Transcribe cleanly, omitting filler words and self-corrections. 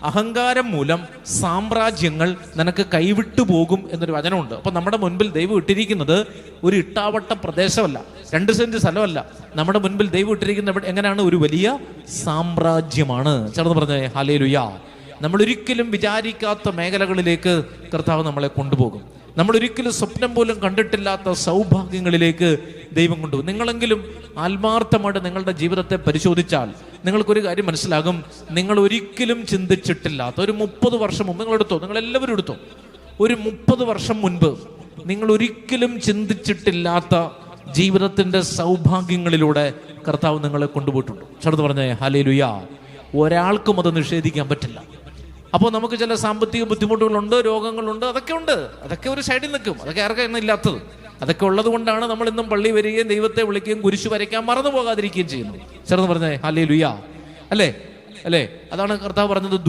അഹങ്കാരം മൂലം സാമ്രാജ്യങ്ങൾ നിനക്ക് കൈവിട്ടു പോകും എന്നൊരു വചനമുണ്ട്. അപ്പൊ നമ്മുടെ മുൻപിൽ ദൈവം ഇട്ടിരിക്കുന്നത് ഒരു ഇട്ടാവട്ട പ്രദേശമല്ല, 2 സെന്റ് സ്ഥലമല്ല. നമ്മുടെ മുൻപിൽ ദൈവം ഇട്ടിരിക്കുന്ന എങ്ങനെയാണ്? ഒരു വലിയ സാമ്രാജ്യമാണ്. ചേർന്ന് പറഞ്ഞേ ഹല്ലേലൂയ. നമ്മൾ ഒരിക്കലും വിചാരിക്കാത്ത മേഖലകളിലേക്ക് കർത്താവ് നമ്മളെ കൊണ്ടുപോകും. നമ്മൾ ഒരിക്കലും സ്വപ്നം പോലും കണ്ടിട്ടില്ലാത്ത സൗഭാഗ്യങ്ങളിലേക്ക് ദൈവം കൊണ്ടുപോകും. നിങ്ങളെങ്കിലും ആത്മാർത്ഥമായിട്ട് നിങ്ങളുടെ ജീവിതത്തെ പരിശോധിച്ചാൽ നിങ്ങൾക്കൊരു കാര്യം മനസ്സിലാകും. നിങ്ങൾ ഒരിക്കലും ചിന്തിച്ചിട്ടില്ലാത്ത ഒരു 30 വർഷം മുമ്പ് നിങ്ങളെല്ലാവരും എടുത്തോ, ഒരു 30 വർഷം മുൻപ് നിങ്ങൾ ഒരിക്കലും ചിന്തിച്ചിട്ടില്ലാത്ത ജീവിതത്തിന്റെ സൗഭാഗ്യങ്ങളിലൂടെ കർത്താവ് നിങ്ങളെ കൊണ്ടുപോയിട്ടുണ്ട്. ചേർന്ന് പറഞ്ഞേ ഹല്ലേലൂയ. ഒരാൾക്കും അത് നിഷേധിക്കാൻ പറ്റില്ല. അപ്പോൾ നമുക്ക് ചില സാമ്പത്തിക ബുദ്ധിമുട്ടുകളുണ്ട്, രോഗങ്ങളുണ്ട്, അതൊക്കെ ഉണ്ട്. അതൊക്കെ ഒരു സൈഡിൽ നിൽക്കും. അതൊക്കെ ആർക്കാണ് ഇല്ലാത്തത്? അതൊക്കെ ഉള്ളത് കൊണ്ടാണ് നമ്മൾ ഇന്നും പള്ളി വരികയും ദൈവത്തെ വിളിക്കുകയും കുരിശു വരയ്ക്കാൻ മറന്നു പോകാതിരിക്കുകയും ചെയ്യുന്നത്. ചേർന്ന് പറഞ്ഞേ ഹല്ലേലൂയ. അല്ലേ? അതാണ് കർത്താവ് പറഞ്ഞത്.